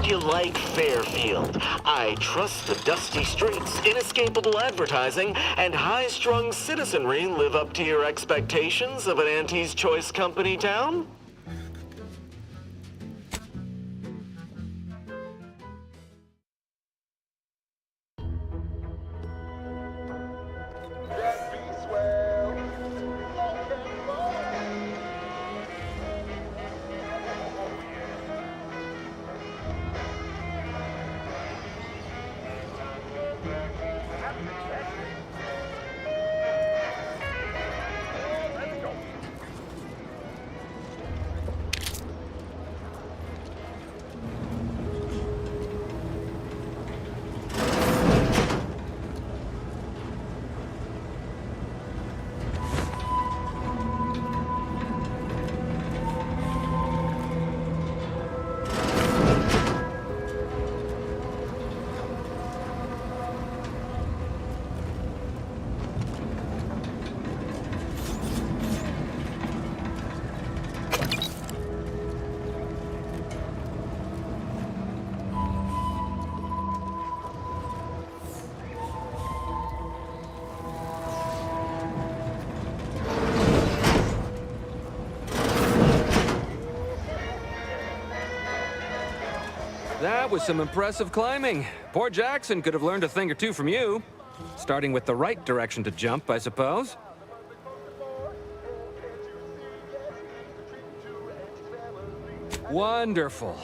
you like Fairfield? I trust the dusty streets, inescapable advertising, and high-strung citizenry live up to your expectations of an Auntie's Choice Company town? That was some impressive climbing. Poor Jackson could have learned a thing or two from you. Starting with the right direction to jump, I suppose. Wonderful.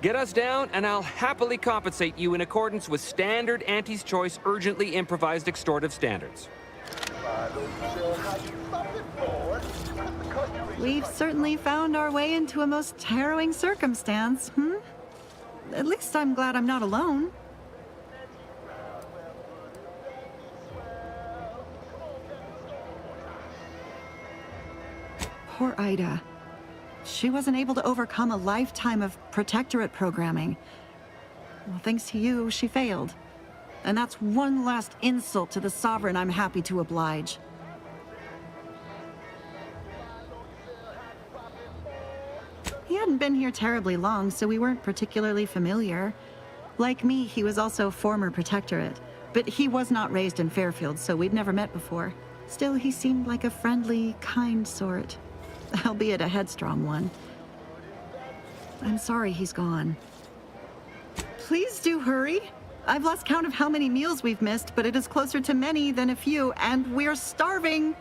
Get us down, and I'll happily compensate you in accordance with standard Auntie's Choice urgently improvised extortive standards. We've certainly found our way into a most harrowing circumstance, At least I'm glad I'm not alone. Poor Ida. She wasn't able to overcome a lifetime of protectorate programming. Well, thanks to you, she failed. And that's one last insult to the Sovereign I'm happy to oblige. He hadn't been here terribly long, so we weren't particularly familiar. Like me, he was also former protectorate, but he was not raised in Fairfield, so we'd never met before. Still, he seemed like a friendly, kind sort, albeit a headstrong one. I'm sorry he's gone. Please do hurry. I've lost count of how many meals we've missed, but it is closer to many than a few, and we're starving.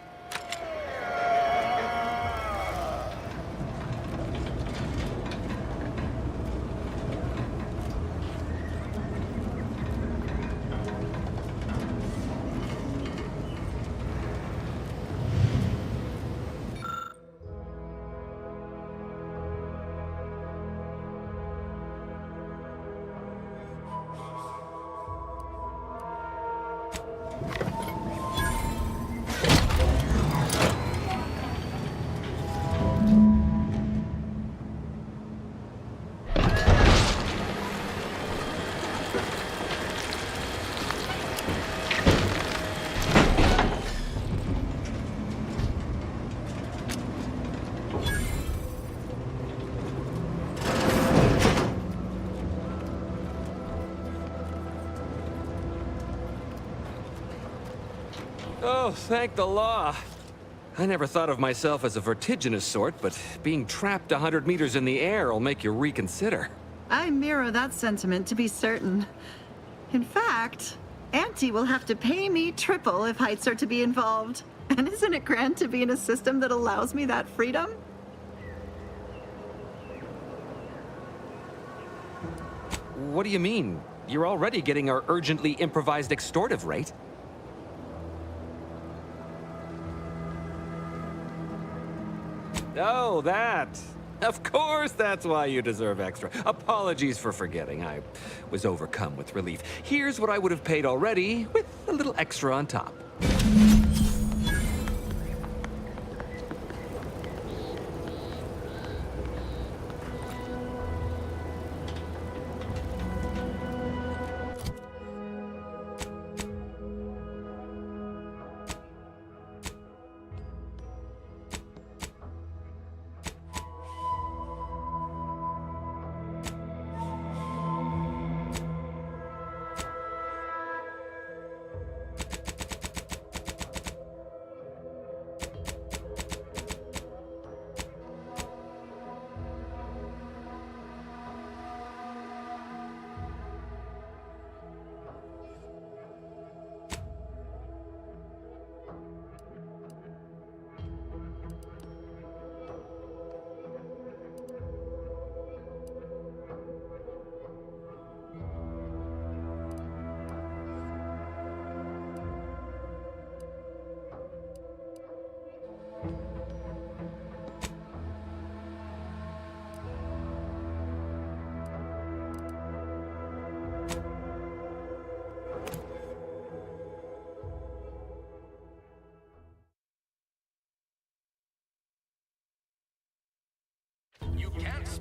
Oh, thank the law. I never thought of myself as a vertiginous sort, but being trapped 100 meters in the air will make you reconsider. I mirror that sentiment, to be certain. In fact, Auntie will have to pay me triple if heights are to be involved. And isn't it grand to be in a system that allows me that freedom? What do you mean? You're already getting our urgently improvised extortive rate. Oh, that. Of course that's why you deserve extra. Apologies for forgetting. I was overcome with relief. Here's what I would have paid already, with a little extra on top.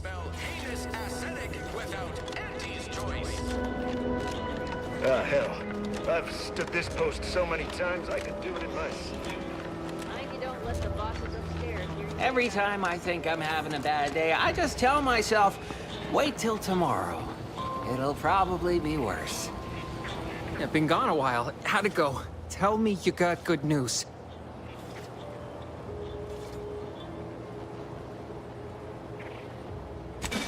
Spell heinous ascetic without Auntie's choice. Ah, hell. I've stood this post so many times, I could do it in my sleep. Mind you don't let the bosses upstairs hear you. Every time I think I'm having a bad day, I just tell myself, wait till tomorrow. It'll probably be worse. I've been gone a while. How'd it go? Tell me you got good news.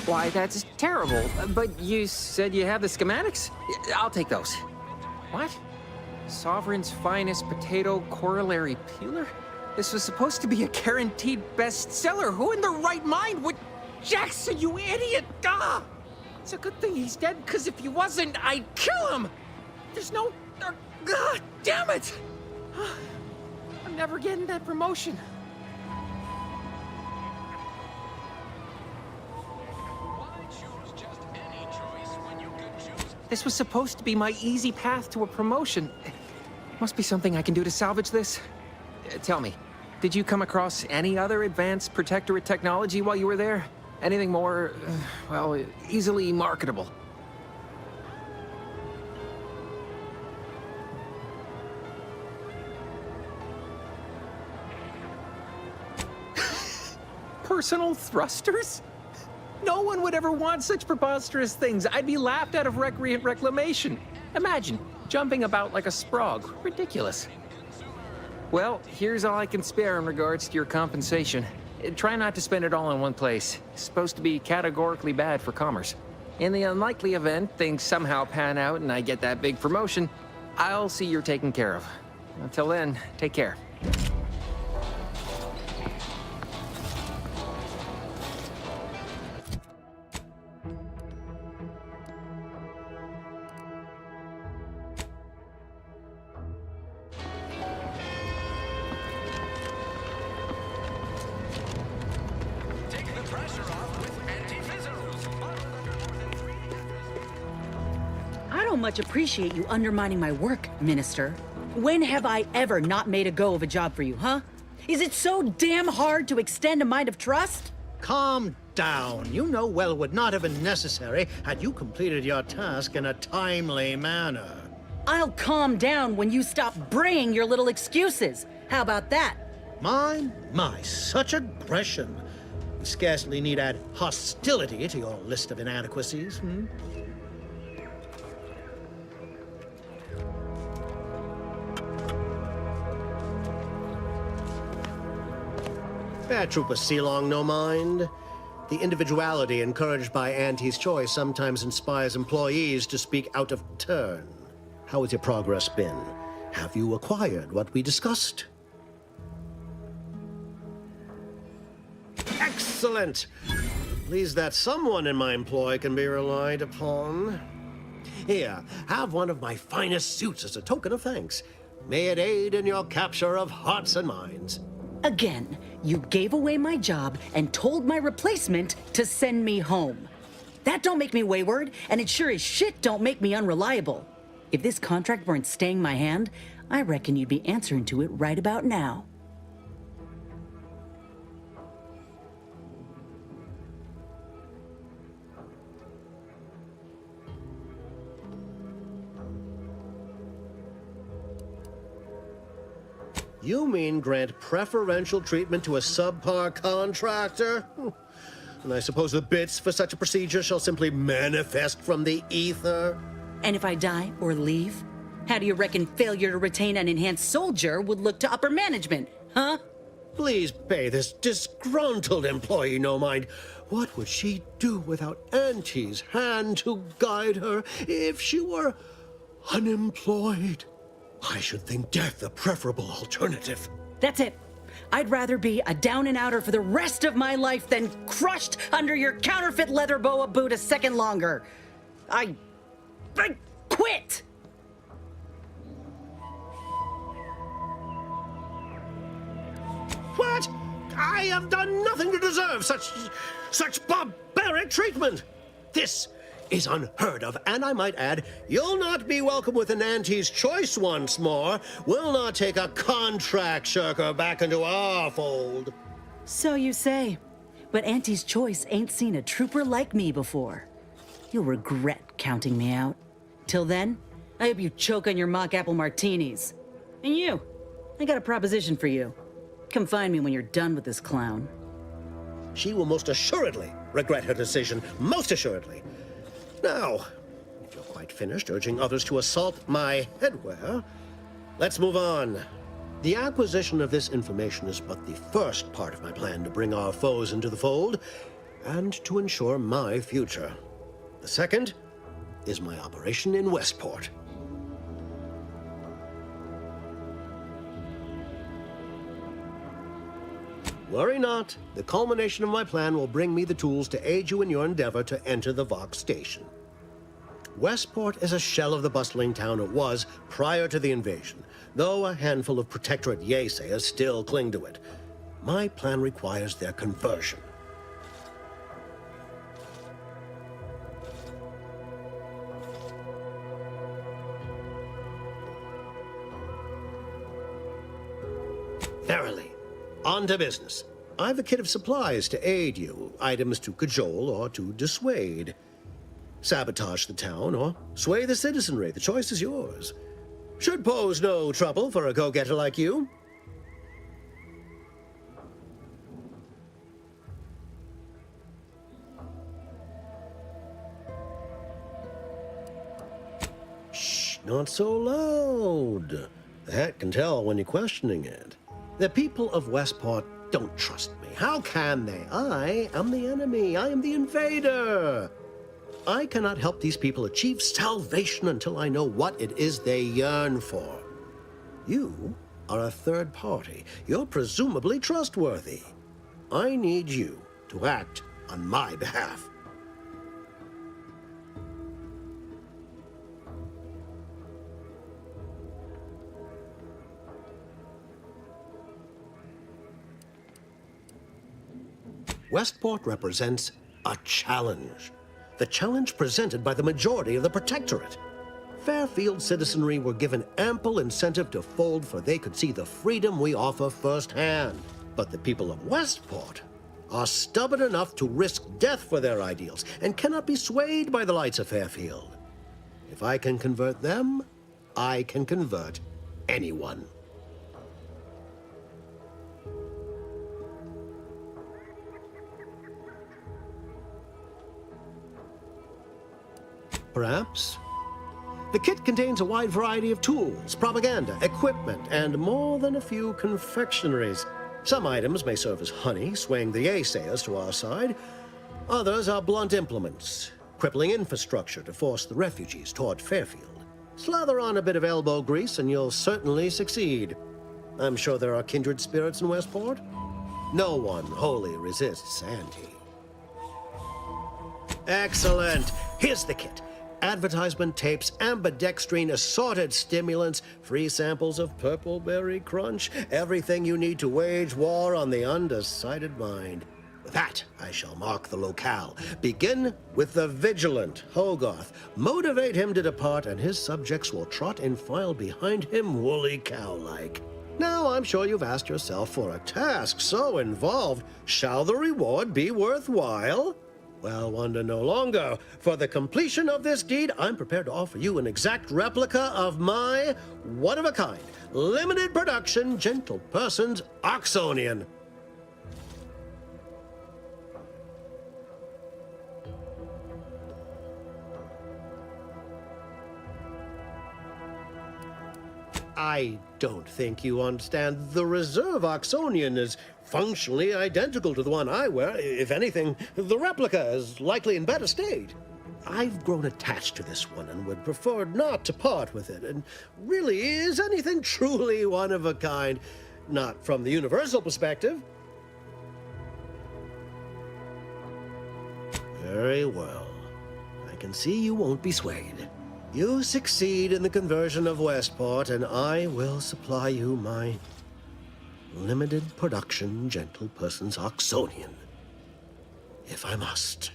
Why, that's terrible. But you said you have the schematics? I'll take those. What? Sovereign's finest potato corollary peeler? This was supposed to be a guaranteed bestseller. Who in their right mind would... Jackson, you idiot! Ah! It's a good thing he's dead, because if he wasn't, I'd kill him! There's no... damn it! I'm never getting that promotion. Why choose just any choice when you could choose? This was supposed to be my easy path to a promotion. Must be something I can do to salvage this. Tell me, did you come across any other advanced protectorate technology while you were there? Anything more, well, easily marketable? Personal thrusters? No one would ever want such preposterous things. I'd be laughed out of recreant reclamation. Imagine, jumping about like a sprog. Ridiculous. Well, here's all I can spare in regards to your compensation. Try not to spend it all in one place. It's supposed to be categorically bad for commerce. In the unlikely event things somehow pan out and I get that big promotion, I'll see you're taken care of. Until then, take care. Take the pressure off with Anti-Fizzles. Bottled under more than 3 years. I don't much appreciate you undermining my work, Minister. When have I ever not made a go of a job for you, huh? Is it so damn hard to extend a mind of trust? Calm down. You know well would not have been necessary had you completed your task in a timely manner. I'll calm down when you stop braying your little excuses. How about that? My, such aggression. You scarcely need add hostility to your list of inadequacies, hmm? Trooper Sealong, no mind. The individuality encouraged by Auntie's choice sometimes inspires employees to speak out of turn. How has your progress been? Have you acquired what we discussed? Excellent! Pleased that someone in my employ can be relied upon. Here, have one of my finest suits as a token of thanks. May it aid in your capture of hearts and minds. Again, you gave away my job and told my replacement to send me home. That don't make me wayward, and it sure as shit don't make me unreliable. If this contract weren't staying my hand, I reckon you'd be answering to it right about now. You mean grant preferential treatment to a subpar contractor? And I suppose the bits for such a procedure shall simply manifest from the ether? And if I die or leave, how do you reckon failure to retain an enhanced soldier would look to upper management, huh? Please pay this disgruntled employee no mind. What would she do without Auntie's hand to guide her if she were unemployed? I should think death the preferable alternative. That's it. I'd rather be a down and outer for the rest of my life than crushed under your counterfeit leather boa boot a second longer. I quit! What? I have done nothing to deserve such barbaric treatment. This is unheard of, and I might add, you'll not be welcome with an Auntie's choice once more. We'll not take a contract shirker back into our fold. So you say. But Auntie's Choice ain't seen a trooper like me before. You'll regret counting me out. Till then, I hope you choke on your mock apple martinis. And you, I got a proposition for you. Come find me when you're done with this clown. She will most assuredly regret her decision. Most assuredly. Now, if you're quite finished urging others to assault my headwear, let's move on. The acquisition of this information is but the first part of my plan to bring our foes into the fold and to ensure my future. The second is my operation in Westport. Worry not. The culmination of my plan will bring me the tools to aid you in your endeavor to enter the Vox station. Westport is a shell of the bustling town it was prior to the invasion, though a handful of Protectorate Yaesayers still cling to it. My plan requires their conversion. Verily. On to business. I've a kit of supplies to aid you, items to cajole or to dissuade. Sabotage the town or sway the citizenry. The choice is yours. Should pose no trouble for a go-getter like you. Shh, not so loud. The hat can tell when you're questioning it. The people of Westport don't trust me. How can they? I am the enemy. I am the invader. I cannot help these people achieve salvation until I know what it is they yearn for. You are a third party. You're presumably trustworthy. I need you to act on my behalf. Westport represents a challenge. The challenge presented by the majority of the Protectorate. Fairfield citizenry were given ample incentive to fold, for they could see the freedom we offer firsthand. But the people of Westport are stubborn enough to risk death for their ideals and cannot be swayed by the lights of Fairfield. If I can convert them, I can convert anyone. Perhaps. The kit contains a wide variety of tools, propaganda, equipment, and more than a few confectionaries. Some items may serve as honey, swaying the Yaesayers to our side. Others are blunt implements, crippling infrastructure to force the refugees toward Fairfield. Slather on a bit of elbow grease and you'll certainly succeed. I'm sure there are kindred spirits in Westport. No one wholly resists Auntie. Excellent. Here's the kit. Advertisement tapes, ambidextrine, assorted stimulants, free samples of Purple Berry Crunch, everything you need to wage war on the undecided mind. With that, I shall mark the locale. Begin with the vigilant Hogarth. Motivate him to depart, and his subjects will trot in file behind him, woolly cow-like. Now, I'm sure you've asked yourself, for a task so involved, shall the reward be worthwhile? Well, wonder no longer. For the completion of this deed, I'm prepared to offer you an exact replica of my one-of-a-kind, limited production, gentle person's Oxonian. I don't think you understand. The reserve Oxonian is functionally identical to the one I wear. If anything, the replica is likely in better state. I've grown attached to this one and would prefer not to part with it. And really, is anything truly one of a kind? Not from the universal perspective. Very well. I can see you won't be swayed. You succeed in the conversion of Westport, and I will supply you my limited production gentle person's Oxonian, if I must.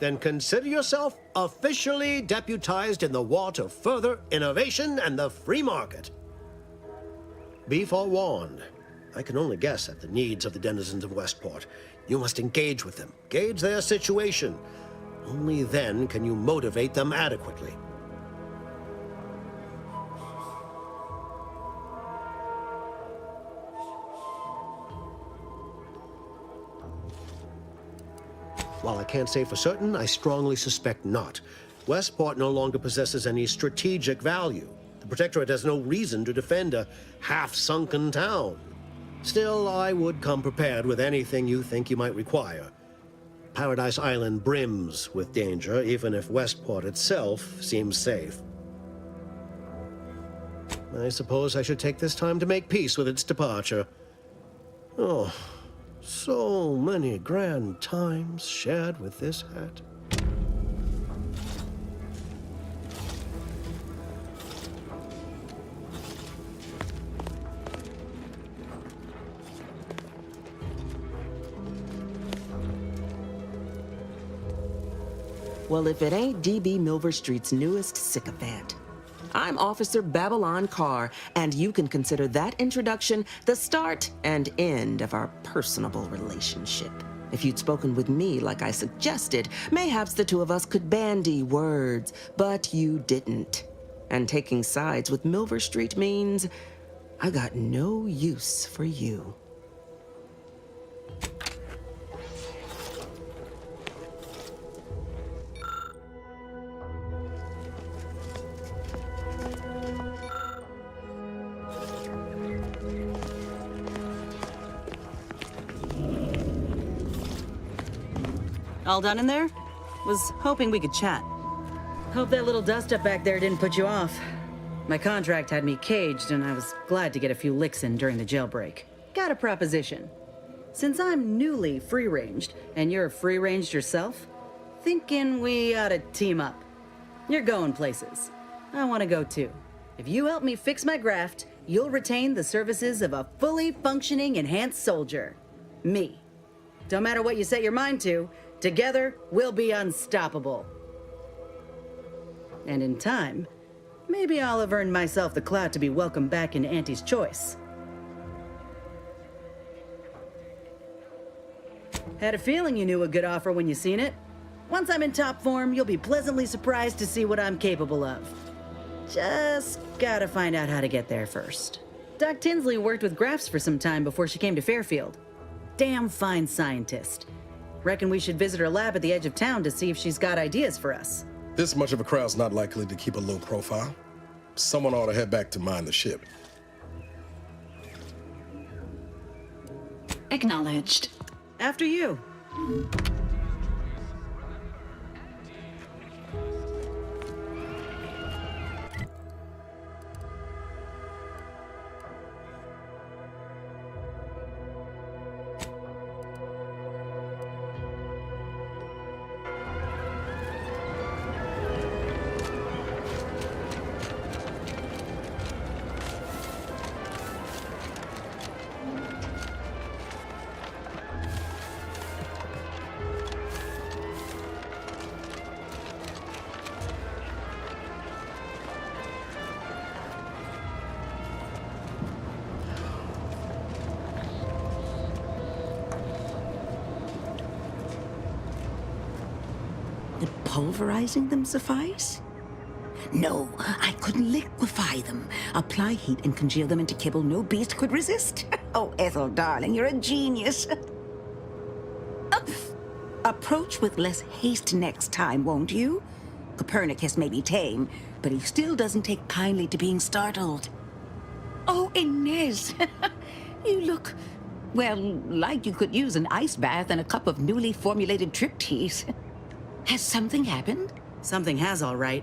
Then consider yourself officially deputized in the war to further innovation and the free market. Be forewarned. I can only guess at the needs of the denizens of Westport. You must engage with them, gauge their situation. Only then can you motivate them adequately. While I can't say for certain, I strongly suspect not. Westport no longer possesses any strategic value. The Protectorate has no reason to defend a half-sunken town. Still, I would come prepared with anything you think you might require. Paradise Island brims with danger, even if Westport itself seems safe. I suppose I should take this time to make peace with its departure. Oh, so many grand times shared with this hat. Well, if it ain't DB Milver Street's newest sycophant. I'm Officer Babylon Carr, and you can consider that introduction the start and end of our personable relationship. If you'd spoken with me like I suggested, mayhaps the two of us could bandy words, but you didn't. And taking sides with Milver Street means I got no use for you. All done in there? Was hoping we could chat. Hope that little dust-up back there didn't put you off. My contract had me caged, and I was glad to get a few licks in during the jailbreak. Got a proposition. Since I'm newly free-ranged, and you're free-ranged yourself, thinking we ought to team up. You're going places. I want to go too. If you help me fix my graft, you'll retain the services of a fully functioning enhanced soldier. Me. Don't matter what you set your mind to, together, we'll be unstoppable. And in time, maybe I'll have earned myself the clout to be welcomed back in Auntie's Choice. Had a feeling you knew a good offer when you seen it. Once I'm in top form, you'll be pleasantly surprised to see what I'm capable of. Just gotta find out how to get there first. Doc Tinsley worked with Grafts for some time before she came to Fairfield. Damn fine scientist. Reckon we should visit her lab at the edge of town to see if she's got ideas for us. This much of a crowd's not likely to keep a low profile. Someone ought to head back to mind the ship. Acknowledged. After you. Would pulverizing them suffice? No, I couldn't liquefy them. Apply heat and congeal them into kibble no beast could resist. Oh, Ethel, darling, you're a genius. Approach with less haste next time, won't you? Copernicus may be tame, but he still doesn't take kindly to being startled. Oh, Inez, you look, well, like you could use an ice bath and a cup of newly formulated Triptease. Has something happened? Something has, all right.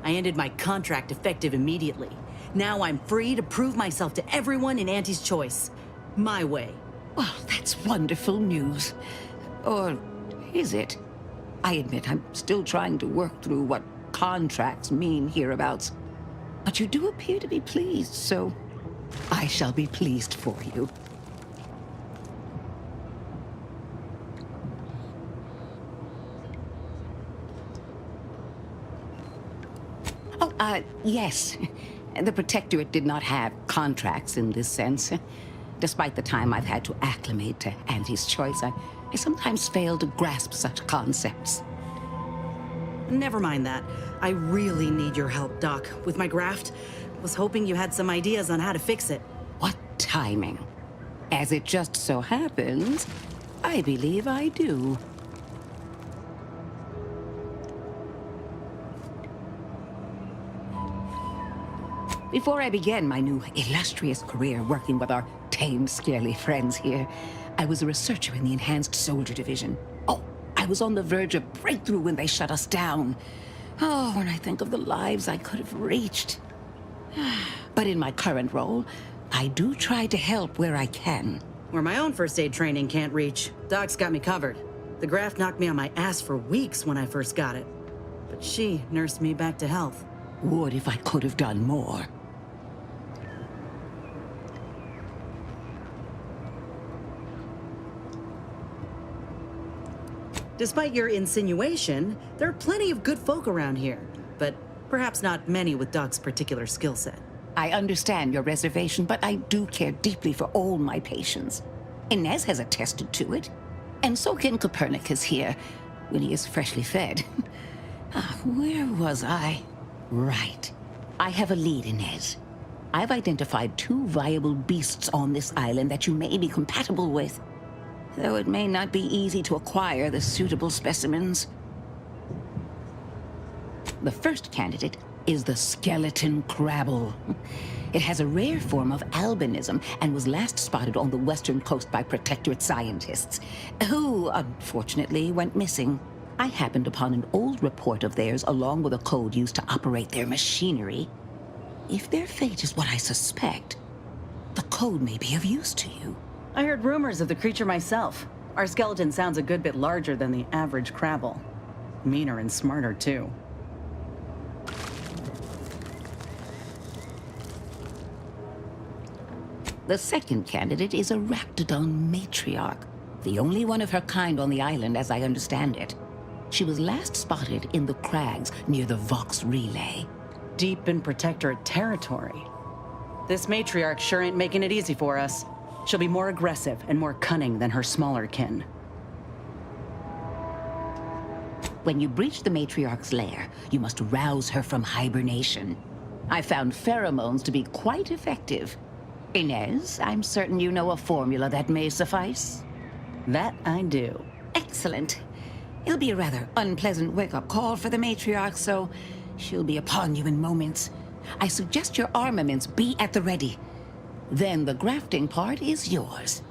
I ended my contract effective immediately. Now I'm free to prove myself to everyone in Auntie's Choice. My way. Well, that's wonderful news. Or is it? I admit I'm still trying to work through what contracts mean hereabouts. But you do appear to be pleased, so I shall be pleased for you. Oh, yes. The Protectorate did not have contracts in this sense. Despite the time I've had to acclimate to Auntie's choice, I sometimes fail to grasp such concepts. Never mind that. I really need your help, Doc, with my graft. Was hoping you had some ideas on how to fix it. What timing? As it just so happens, I believe I do. Before I began my new illustrious career working with our tame, scaly friends here, I was a researcher in the Enhanced Soldier Division. Oh, I was on the verge of breakthrough when they shut us down. Oh, when I think of the lives I could have reached. But in my current role, I do try to help where I can. Where my own first aid training can't reach, Doc's got me covered. The graft knocked me on my ass for weeks when I first got it. But she nursed me back to health. Would if I could have done more. Despite your insinuation, there are plenty of good folk around here, but perhaps not many with Doc's particular skill set. I understand your reservation, but I do care deeply for all my patients. Inez has attested to it, and so can Copernicus here, when he is freshly fed. Where was I? Right. I have a lead, Inez. I've identified 2 viable beasts on this island that you may be compatible with. Though it may not be easy to acquire the suitable specimens. The first candidate is the skeleton crabble. It has a rare form of albinism and was last spotted on the western coast by Protectorate scientists, who, unfortunately, went missing. I happened upon an old report of theirs along with a code used to operate their machinery. If their fate is what I suspect, the code may be of use to you. I heard rumors of the creature myself. Our skeleton sounds a good bit larger than the average crabble. Meaner and smarter, too. The second candidate is a Raptidon matriarch, the only one of her kind on the island as I understand it. She was last spotted in the crags near the Vox Relay. Deep in Protectorate territory. This matriarch sure ain't making it easy for us. She'll be more aggressive and more cunning than her smaller kin. When you breach the matriarch's lair, you must rouse her from hibernation. I found pheromones to be quite effective. Inez, I'm certain you know a formula that may suffice. That I do. Excellent. It'll be a rather unpleasant wake-up call for the matriarch, so she'll be upon you in moments. I suggest your armaments be at the ready. Then the grafting part is yours.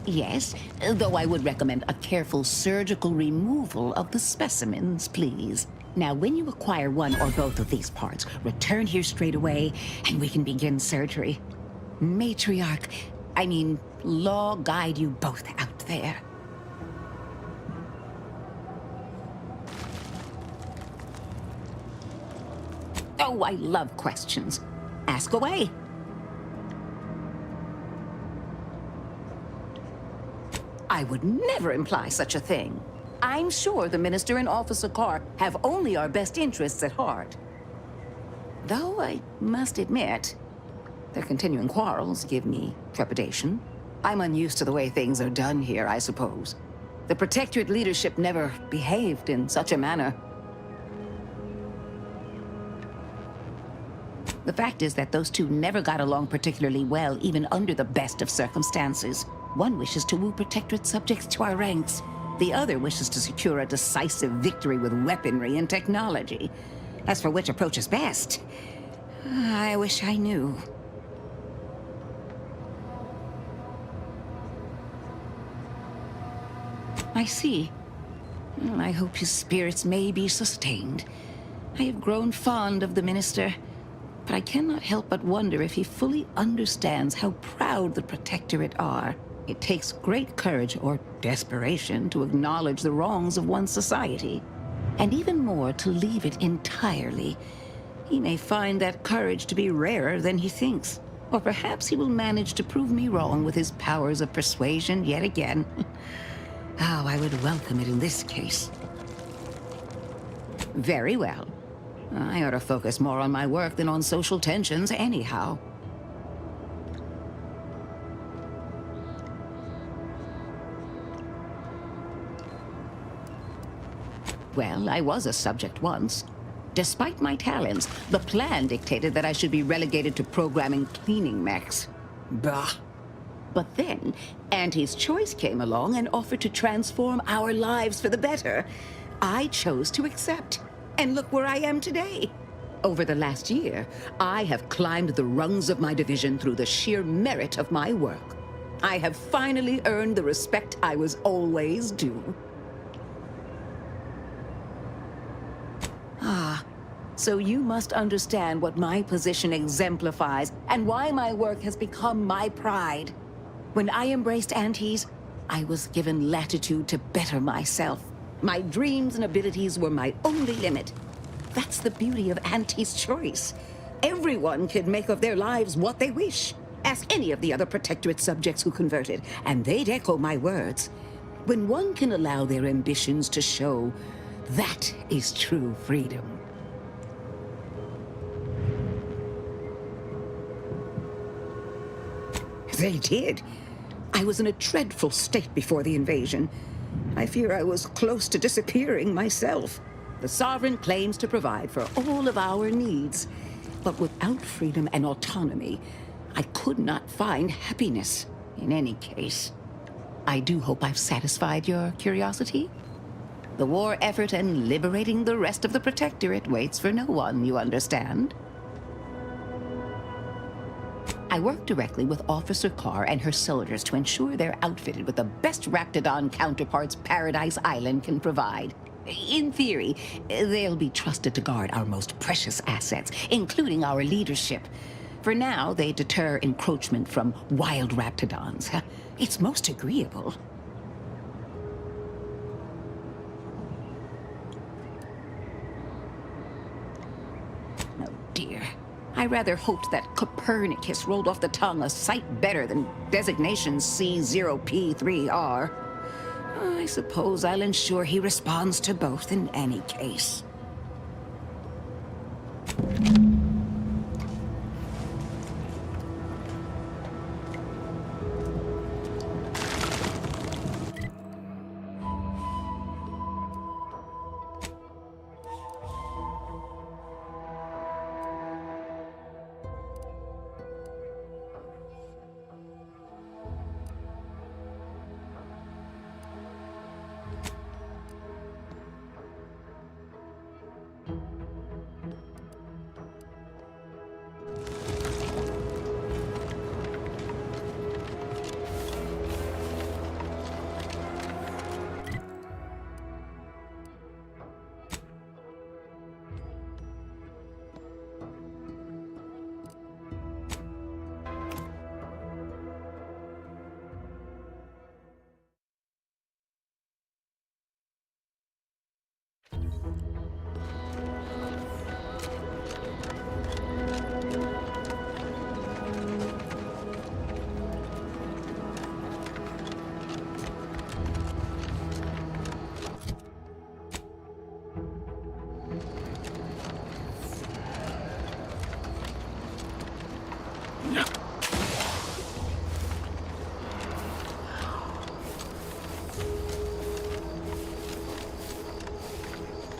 Yes, though I would recommend a careful surgical removal of the specimens, please. Now, when you acquire one or both of these parts, return here straight away, and we can begin surgery. Law guide you both out there. Oh, I love questions. Ask away. I would never imply such a thing. I'm sure the Minister and Officer Carr have only our best interests at heart. Though I must admit, their continuing quarrels give me trepidation. I'm unused to the way things are done here, I suppose. The Protectorate leadership never behaved in such a manner. The fact is that those two never got along particularly well, even under the best of circumstances. One wishes to woo Protectorate subjects to our ranks. The other wishes to secure a decisive victory with weaponry and technology. As for which approach is best, I wish I knew. I see. Well, I hope his spirits may be sustained. I have grown fond of the Minister, but I cannot help but wonder if he fully understands how proud the Protectorate are. It takes great courage or desperation to acknowledge the wrongs of one's society, and even more to leave it entirely. He may find that courage to be rarer than he thinks, or perhaps he will manage to prove me wrong with his powers of persuasion yet again. Oh, I would welcome it in this case. Very well. I ought to focus more on my work than on social tensions anyhow. Well, I was a subject once. Despite my talents, the plan dictated that I should be relegated to programming cleaning mechs. Bah. But then, Auntie's Choice came along and offered to transform our lives for the better. I chose to accept. And look where I am today. Over the last year, I have climbed the rungs of my division through the sheer merit of my work. I have finally earned the respect I was always due. So you must understand what my position exemplifies and why my work has become my pride. When I embraced Auntie's, I was given latitude to better myself. My dreams and abilities were my only limit. That's the beauty of Auntie's Choice. Everyone can make of their lives what they wish. Ask any of the other Protectorate subjects who converted, and they'd echo my words. When one can allow their ambitions to show, that is true freedom. They did. I was in a dreadful state before the invasion. I fear I was close to disappearing myself. The Sovereign claims to provide for all of our needs. But without freedom and autonomy, I could not find happiness. In any case, I do hope I've satisfied your curiosity. The war effort and liberating the rest of the Protectorate waits for no one, you understand? I work directly with Officer Carr and her soldiers to ensure they're outfitted with the best Raptidon counterparts Paradise Island can provide. In theory, they'll be trusted to guard our most precious assets, including our leadership. For now, they deter encroachment from wild Raptidons. It's most agreeable. Oh dear. I rather hoped that Copernicus rolled off the tongue a sight better than designation C0P3R. I suppose I'll ensure he responds to both in any case.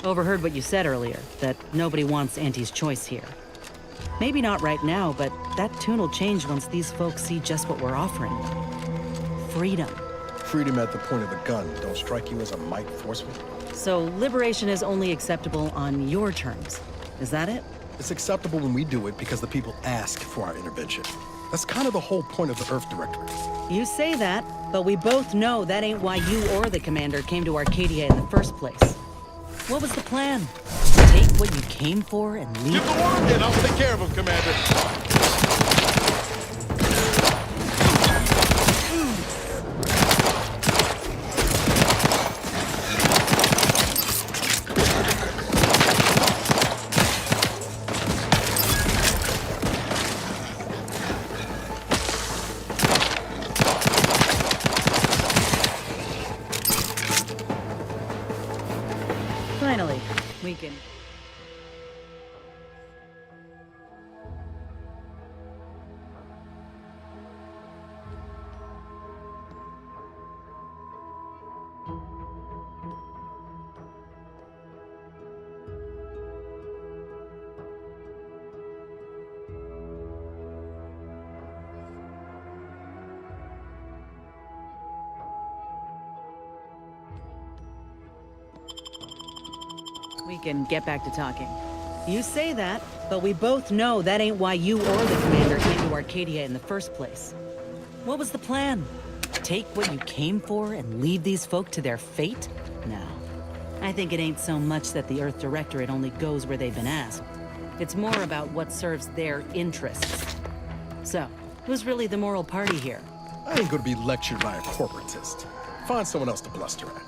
Overheard what you said earlier, that nobody wants Auntie's Choice here. Maybe not right now, but that tune will change once these folks see just what we're offering. Freedom. Freedom at the point of the gun don't strike you as a might forceful? So liberation is only acceptable on your terms. Is that it? It's acceptable when we do it because the people ask for our intervention. That's kind of the whole point of the Earth Directorate. You say that, but we both know that ain't why you or the Commander came to Arcadia in the first place. What was the plan? Take what you came for and leave? Give the word in, I'll take care of him, Commander. Finally, we can... quick and get back to talking. You say that, but we both know that ain't why you or the commander came to Arcadia in the first place. What was the plan? Take what you came for and leave these folk to their fate? No. I think it ain't so much that the Earth Directorate only goes where they've been asked. It's more about what serves their interests. So, who's really the moral party here? I ain't gonna be lectured by a corporatist. Find someone else to bluster at.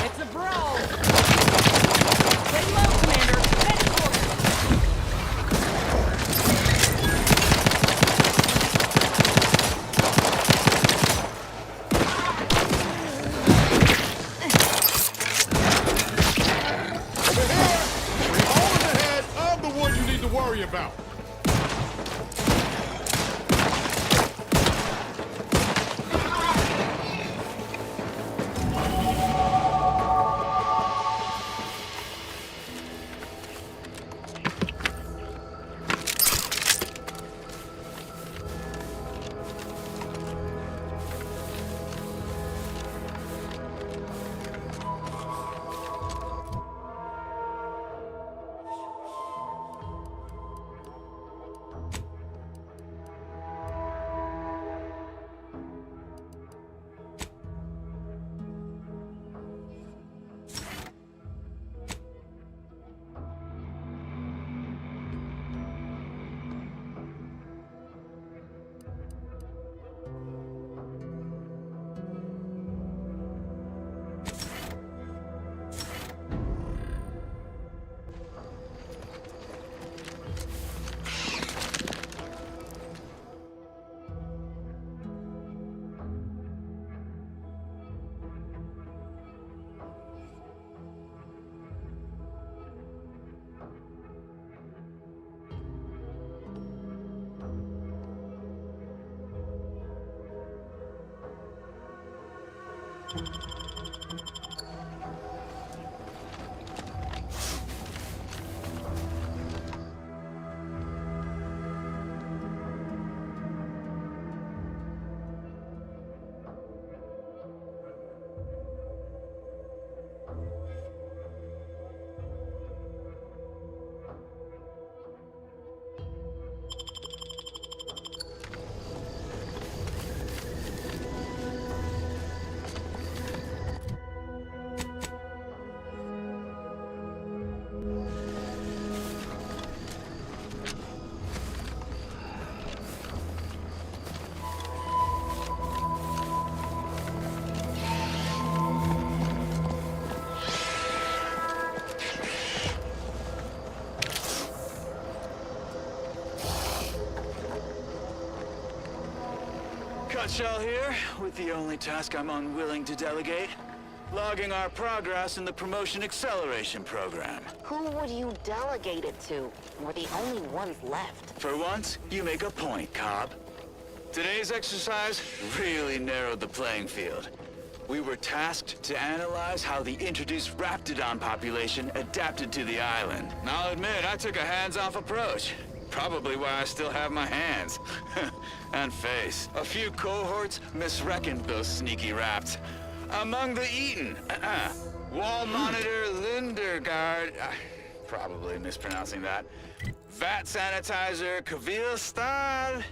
It's a brawl! Stay low, Commander! Head for it! Over here! The hole in the head, I'm the one you need to worry about. Cutshall here, with the only task I'm unwilling to delegate. Logging our progress in the Promotion Acceleration Program. Who would you delegate it to? We're the only ones left. For once, you make a point, Cobb. Today's exercise really narrowed the playing field. We were tasked to analyze how the introduced Raptidon population adapted to the island. And I'll admit, I took a hands-off approach. Probably why I still have my hands. And face. A few cohorts misreckoned those sneaky raps. Among the Eaton, Wall Monitor Lindergaard, probably mispronouncing that. Vat Sanitizer Kavil Stahl,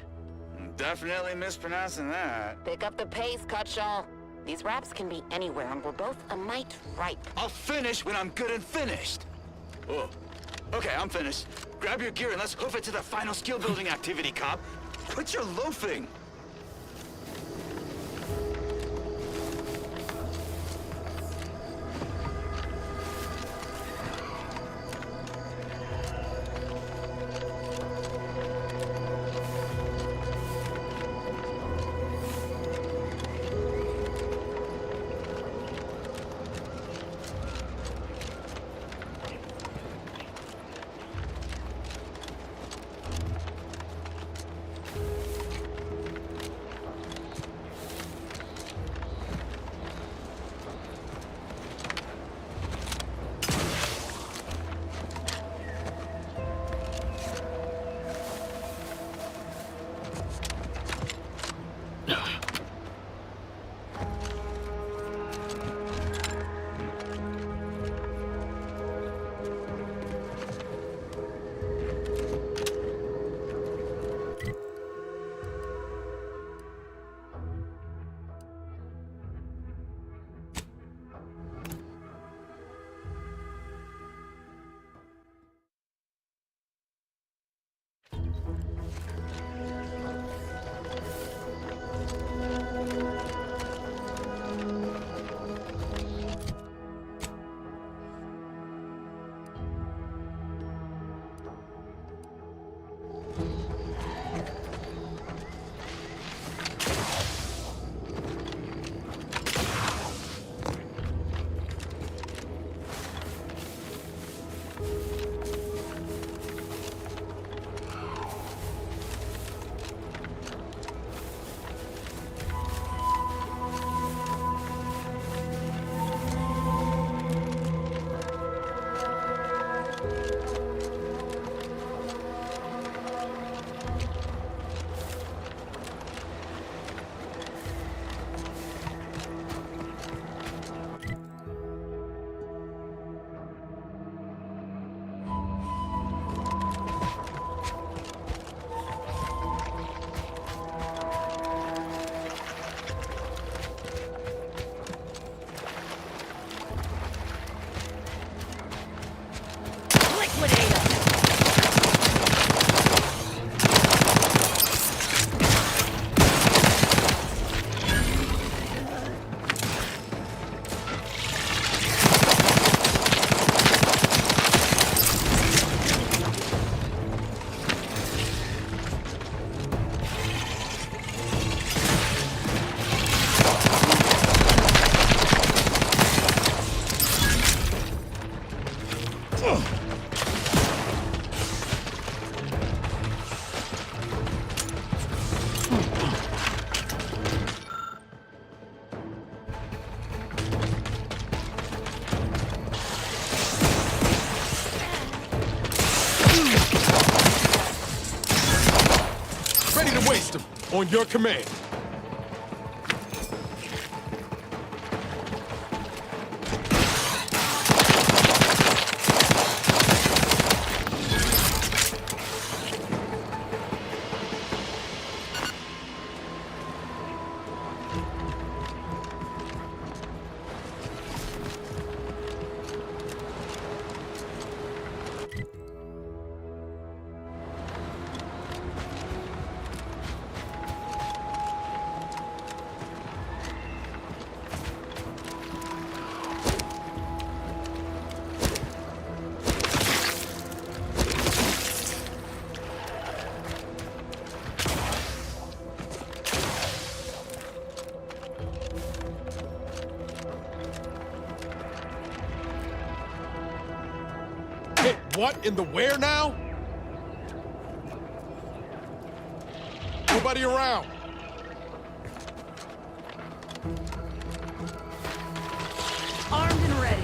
definitely mispronouncing that. Pick up the pace, Cutshall. These raps can be anywhere, and we're both a mite ripe. I'll finish when I'm good and finished. Oh, okay, I'm finished. Grab your gear and let's hoof it to the final skill-building activity, Cobb. Quit your loafing. On your command. What in the where now? Nobody around. Armed and ready.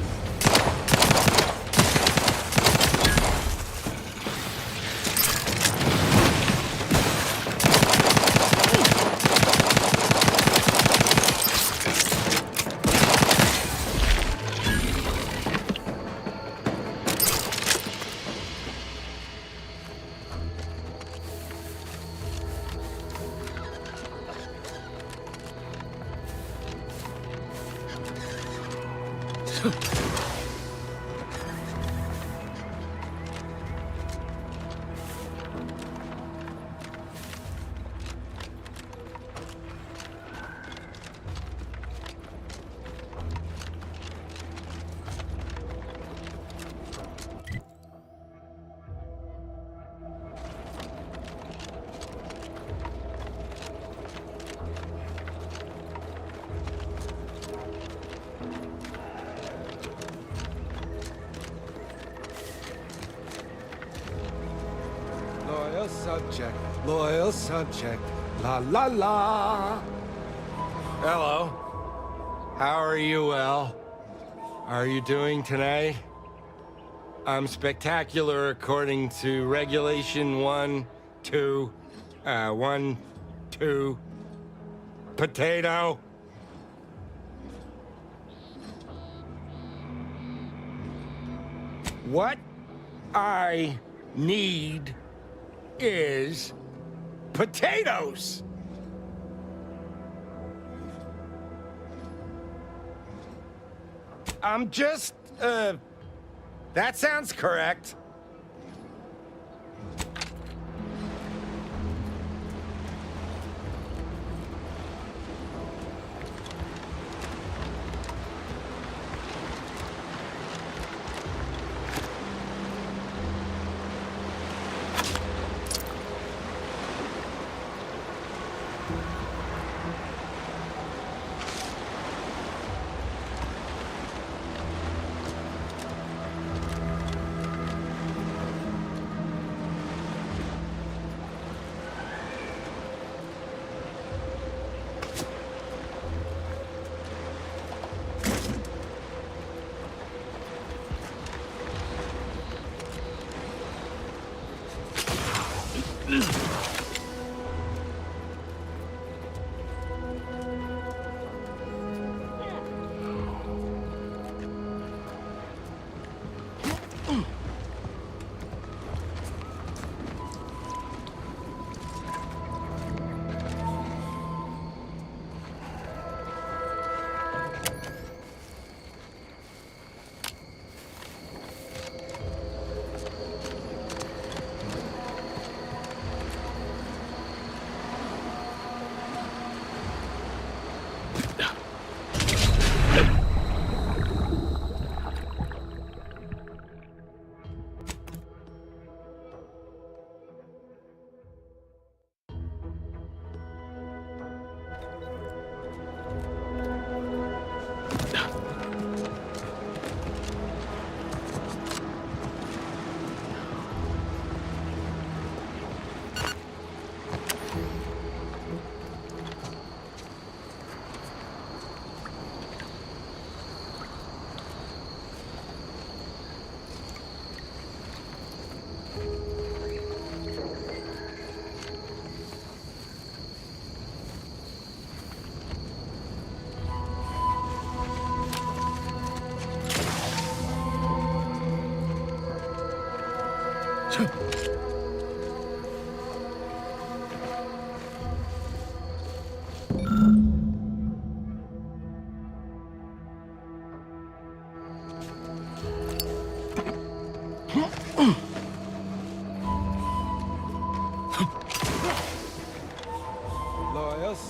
Loyal subject, la la la. Hello. How are you, El? Are you doing tonight? I'm spectacular according to regulation 1, 2, 1, 2. Potato. What I need is potatoes. I'm just, that sounds correct.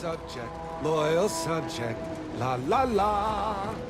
subject, loyal subject. La la la.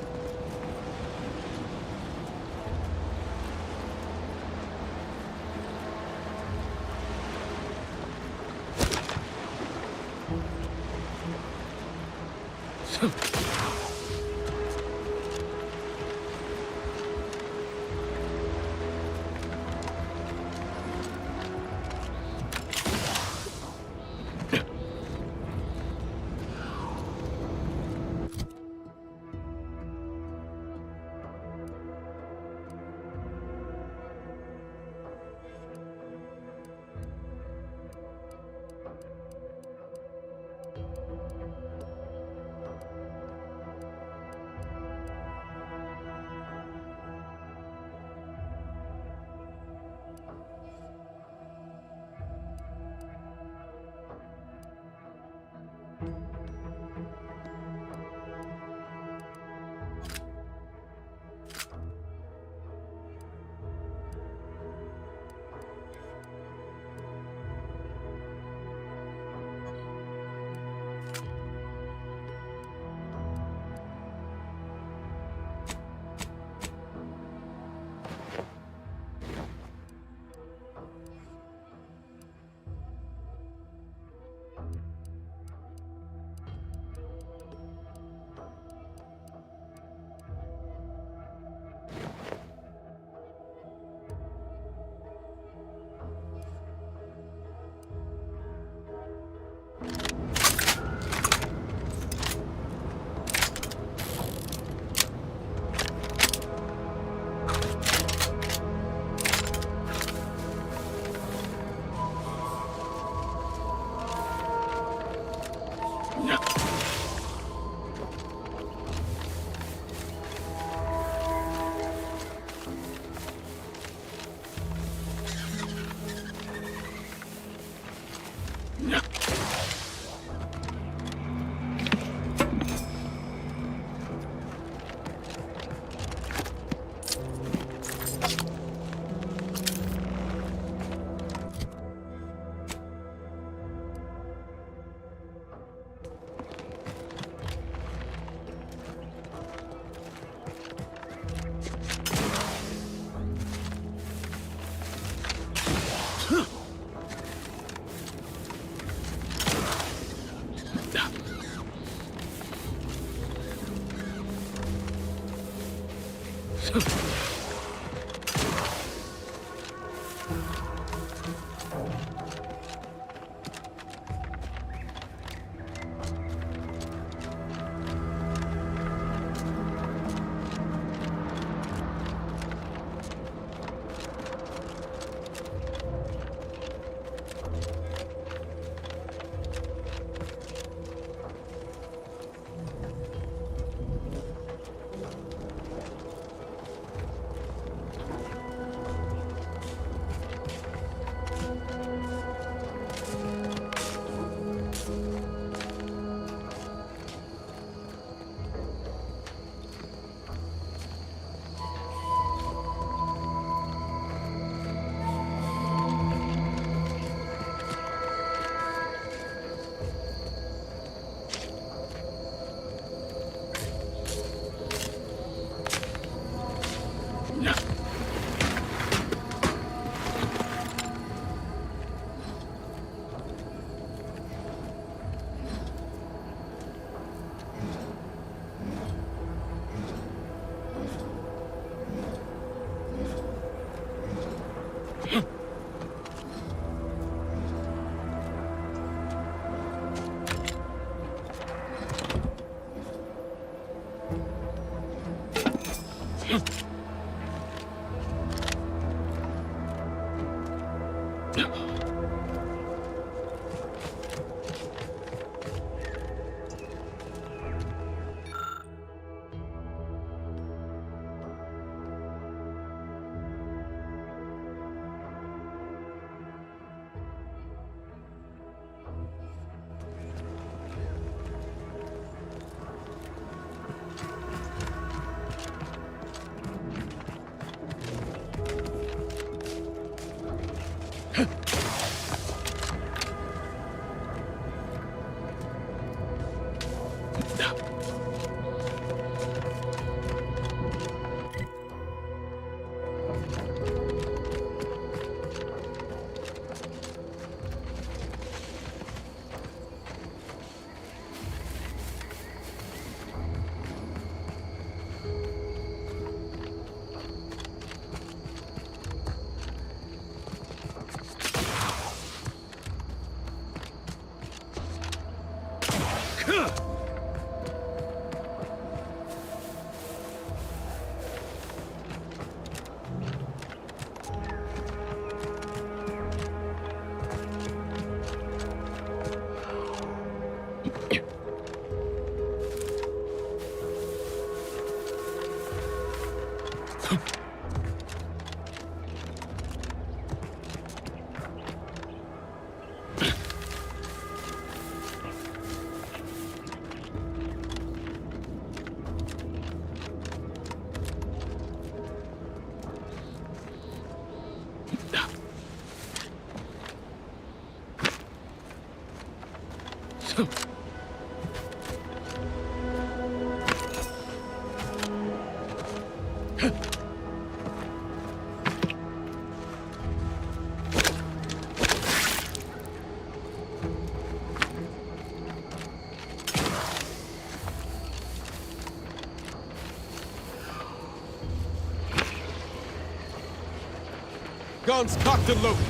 Guns cocked and loaded.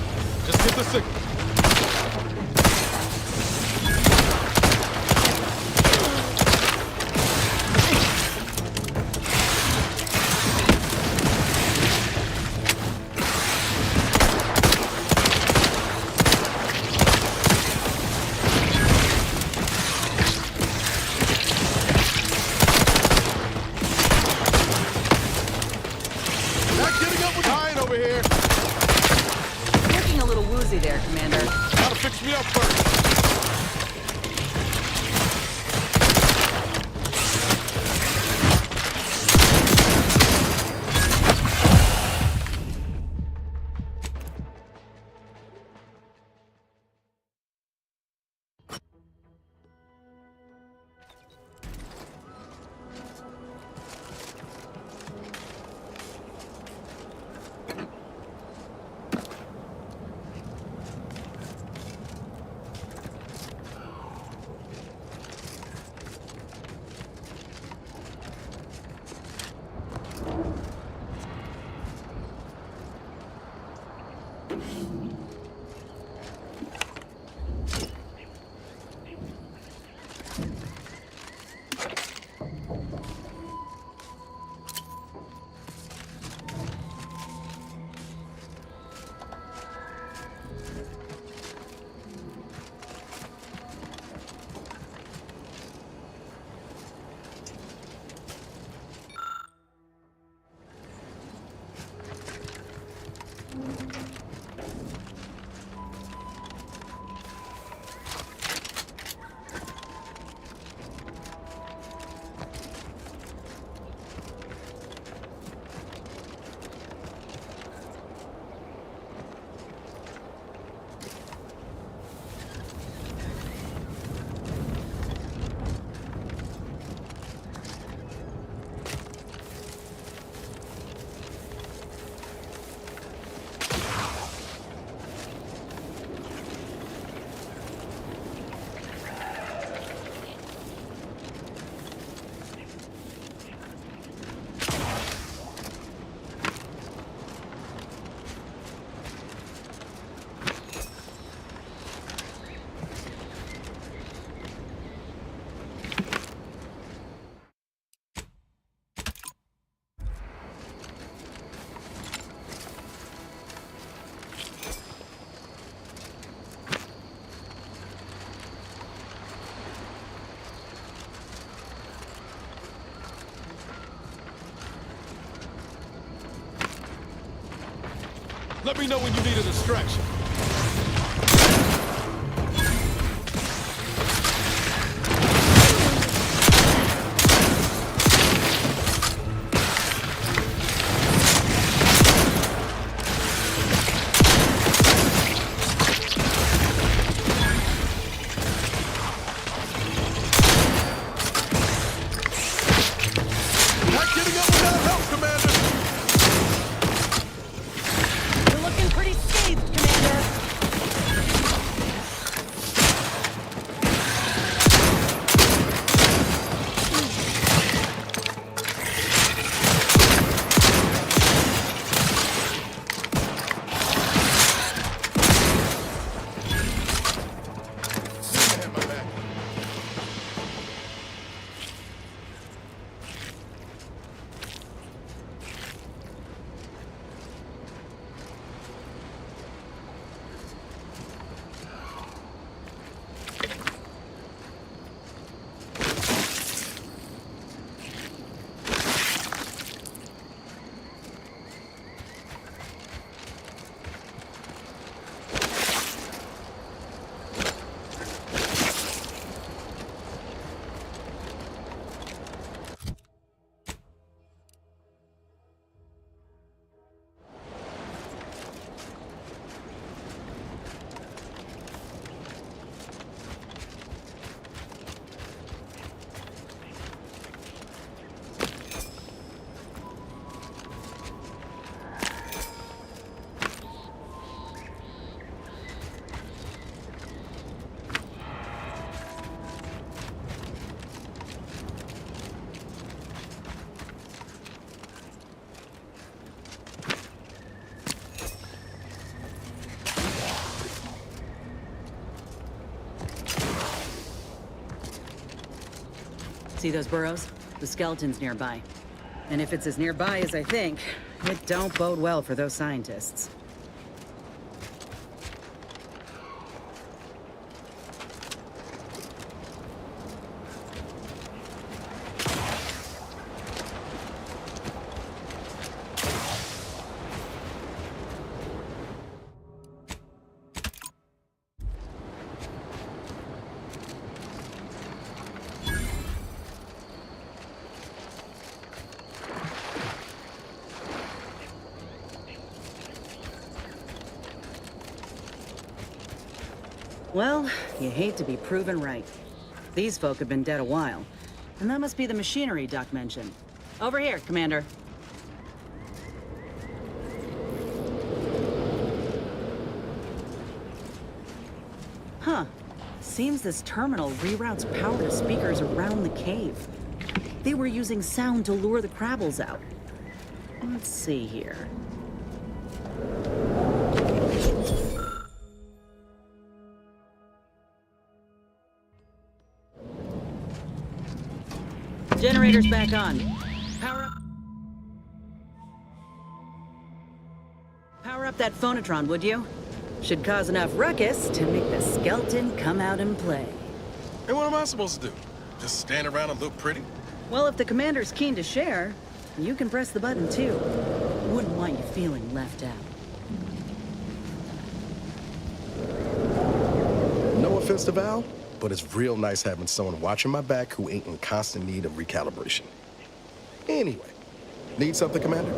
Just hit the signal. Not getting up with Ryan over here. Looking a little woozy there, Commander. Gotta fix me up first. Let me know when you need a distraction. See those burrows? The skeleton's nearby. And if it's as nearby as I think, it don't bode well for those scientists. Well, you hate to be proven right. These folk have been dead a while. And that must be the machinery Doc mentioned. Over here, Commander. Huh. Seems this terminal reroutes power to speakers around the cave. They were using sound to lure the Krabbles out. Let's see here. Generator's back on. Power up that phonotron, would you? Should cause enough ruckus to make the skeleton come out and play. And what am I supposed to do? Just stand around and look pretty? Well, if the commander's keen to share, you can press the button too. Wouldn't want you feeling left out. No offense to Val, but it's real nice having someone watching my back who ain't in constant need of recalibration. Anyway, need something, Commander?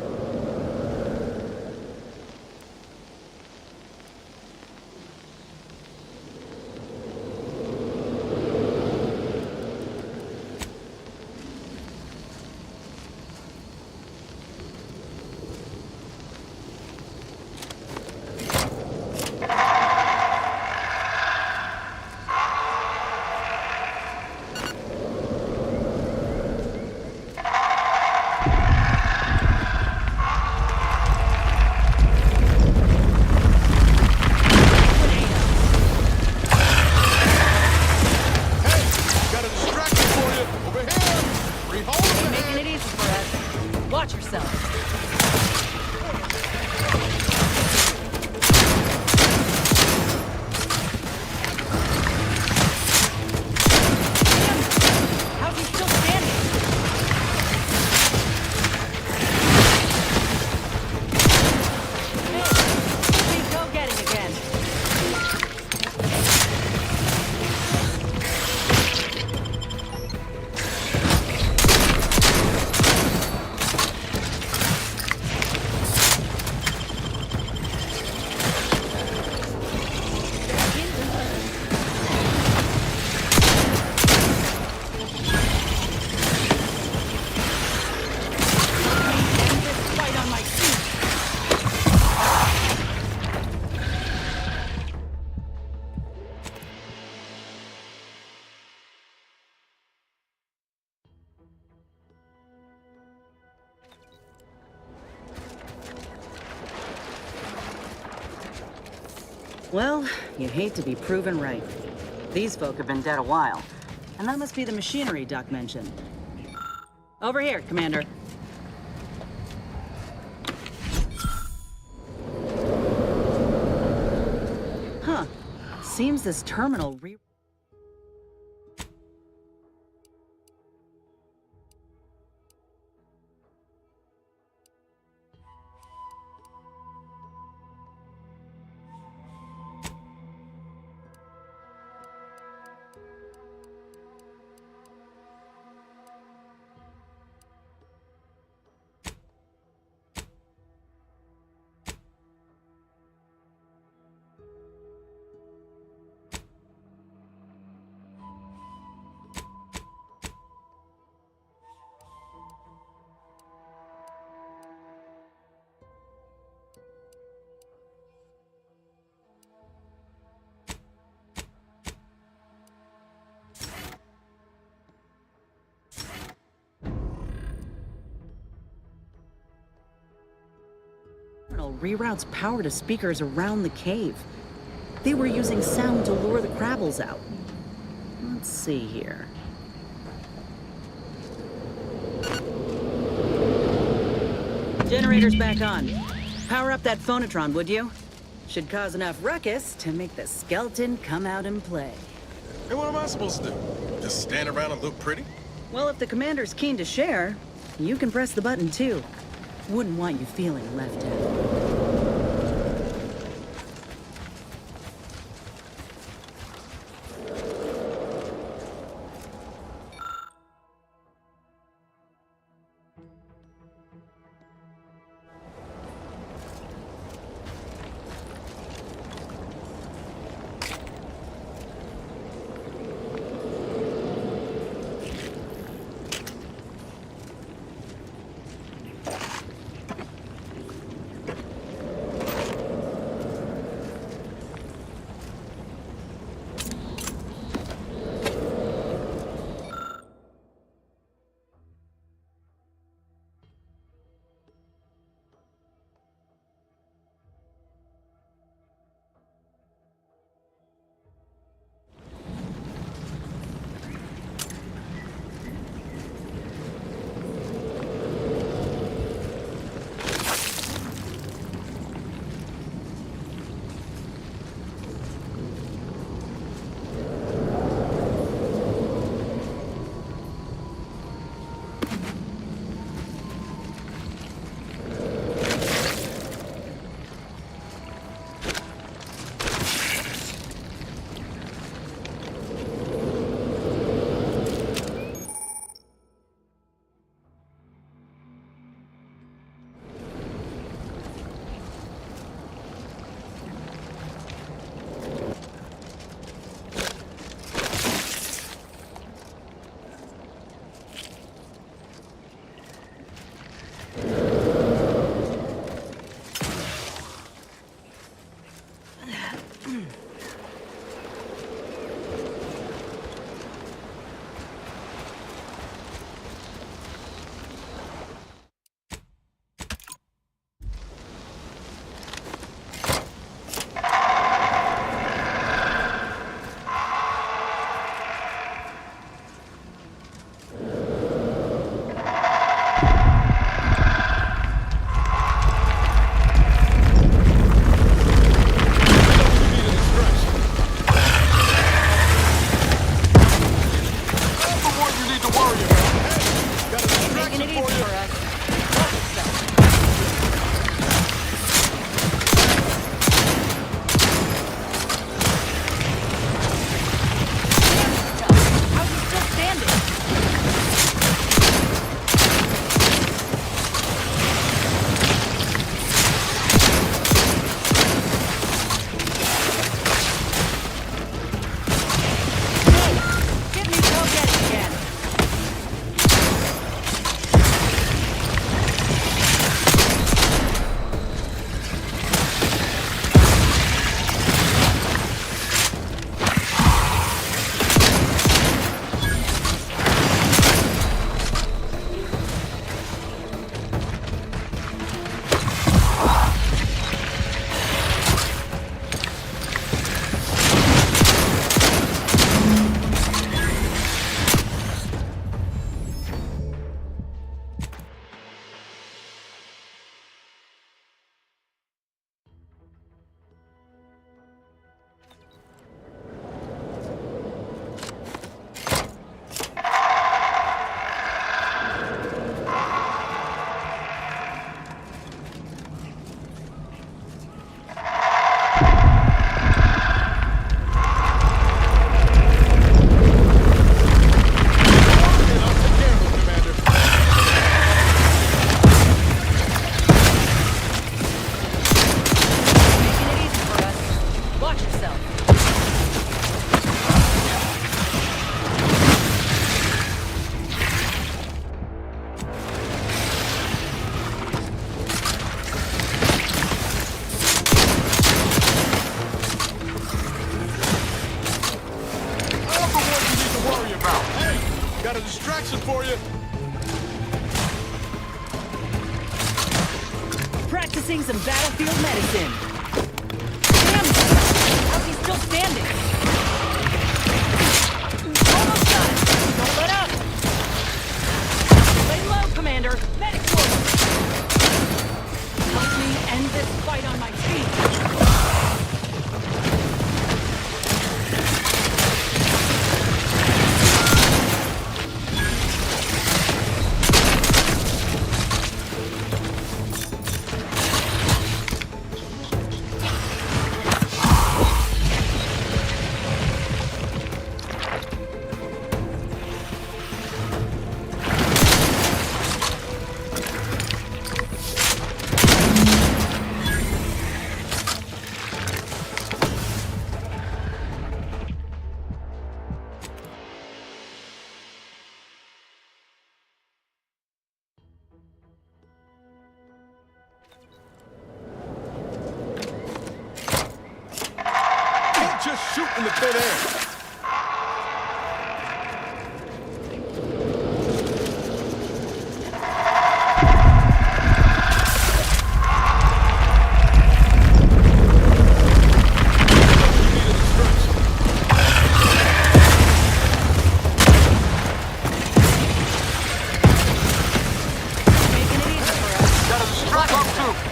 Watch yourself. How's he still standing? Hey, go get him again. Well, you hate to be proven right. These folk have been dead a while. And that must be the machinery Doc mentioned. Over here, Commander. Huh. Seems this terminal reroutes power to speakers around the cave. They were using sound to lure the Krabbles out. Let's see here. Generator's back on. Power up that phonotron, would you? Should cause enough ruckus to make the skeleton come out and play. Hey, what am I supposed to do? Just stand around and look pretty? Well, if the commander's keen to share, you can press the button too. Wouldn't want you feeling left out. for you. Practicing some battlefield medicine. Damn! How's he still standing? Almost done! Don't let up! Lay low, Commander! Medic forward! dead end.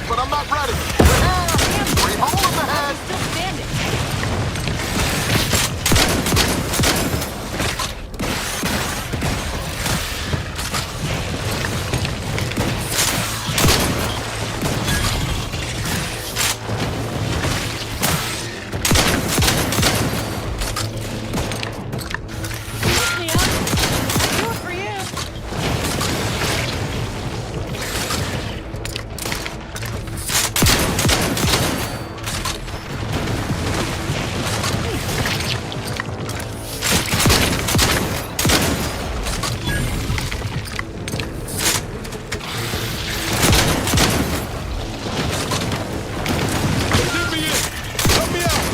But I'm not ready. We're here! 3 holes ahead! Still standing. Pick me up. I'd do it for you. Get me in! Help me out!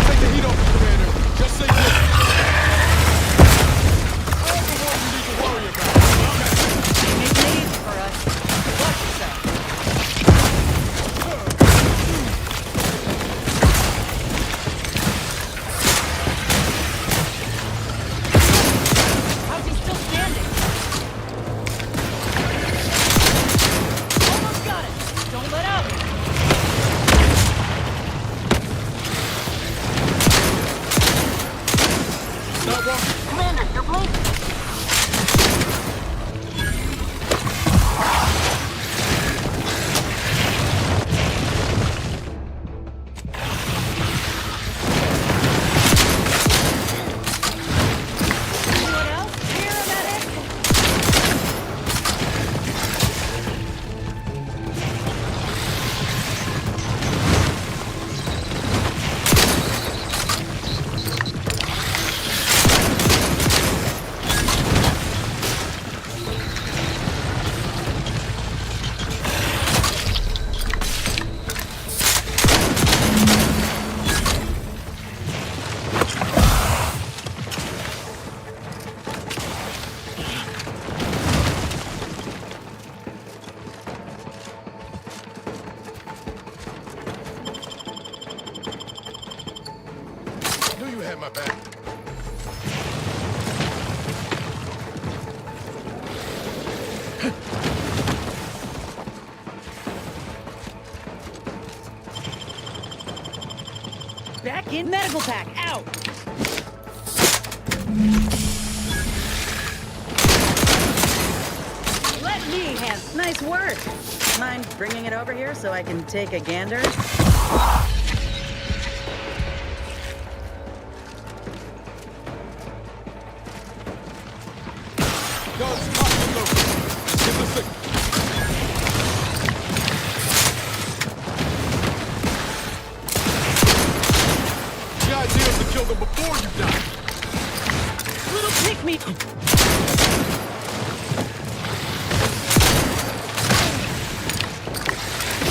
Take the heat off you, Commander. Just say yes. I'm the one you need to worry about. Make it easy for us. Watch yourself. How's he still standing? Almost got it. Don't let up. Not one. Commander, you're bleeding! Anyone else? Paramedic? Knew you had my back. Back in medical pack. Out. Let me handle. Nice work. Mind bringing it over here so I can take a gander? Guns cocked and loaded. Get the signal. The idea is to kill them before you die. Little pick me.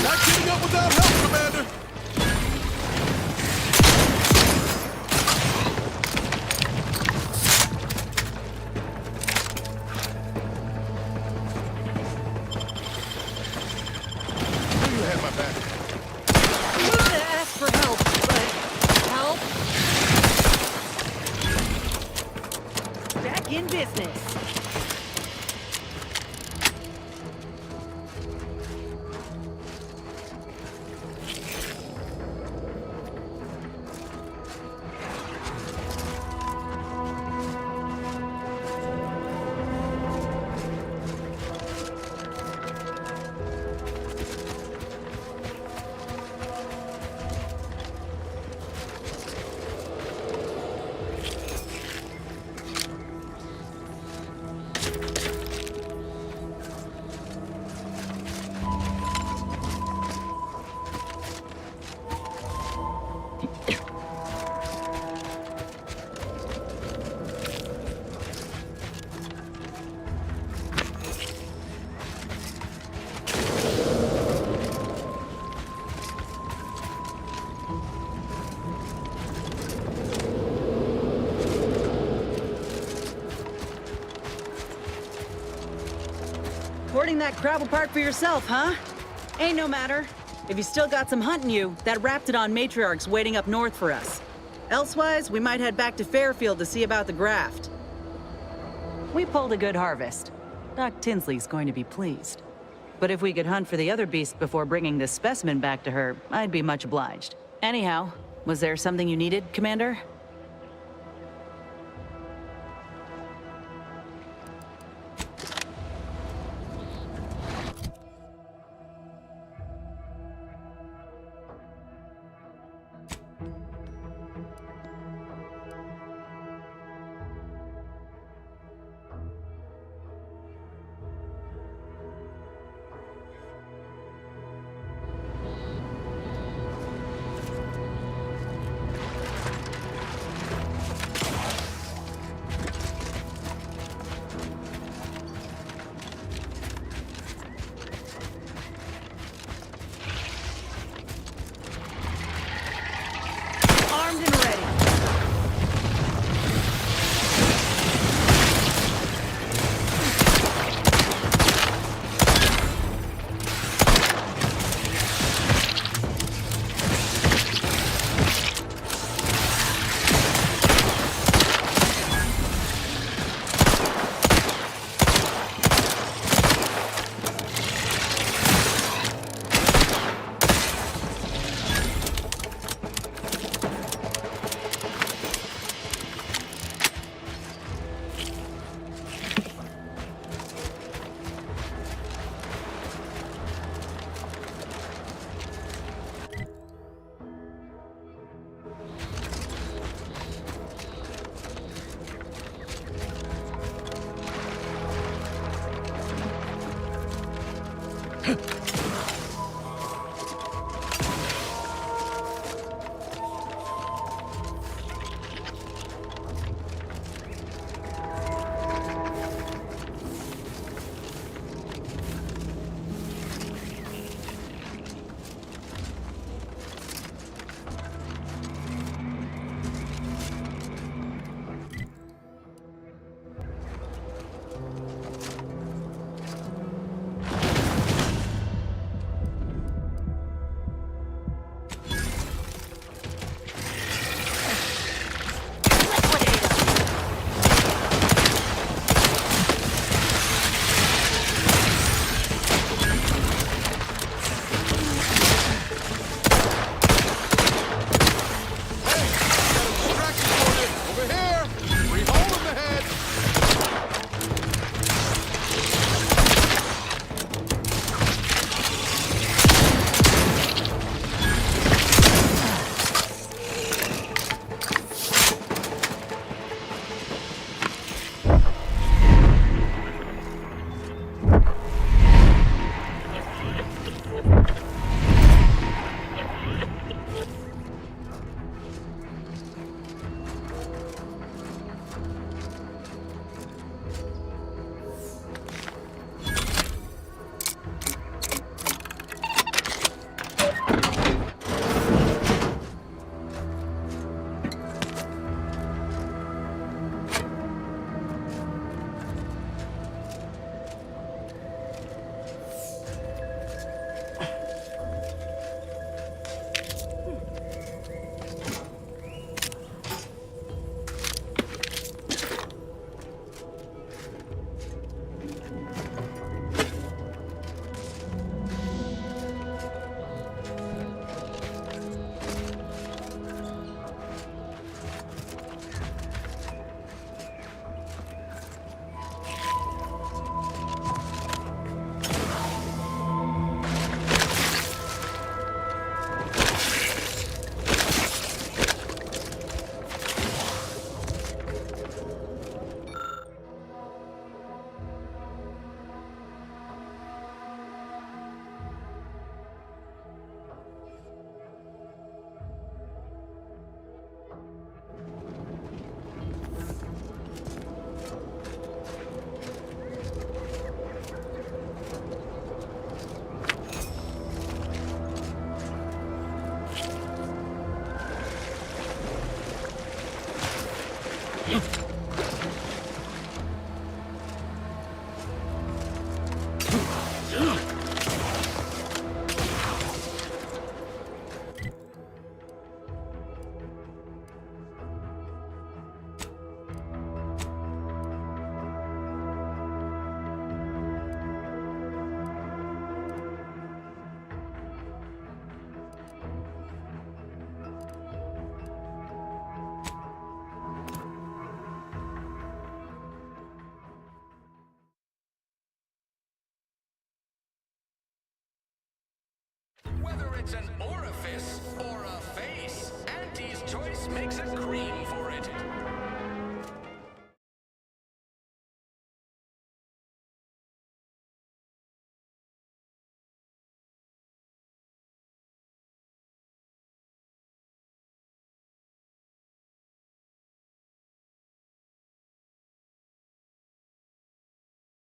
Not getting up without help, Commander. hoarding that gravel park for yourself, huh? Ain't no matter. If you still got some hunting you, that Raptidon matriarch's waiting up north for us. Elsewise, we might head back to Fairfield to see about the graft. We pulled a good harvest. Doc Tinsley's going to be pleased. But if we could hunt for the other beast before bringing this specimen back to her, I'd be much obliged. Anyhow, was there something you needed, Commander? Armed and ready. Whether it's an orifice or a face, Auntie's Choice makes a cream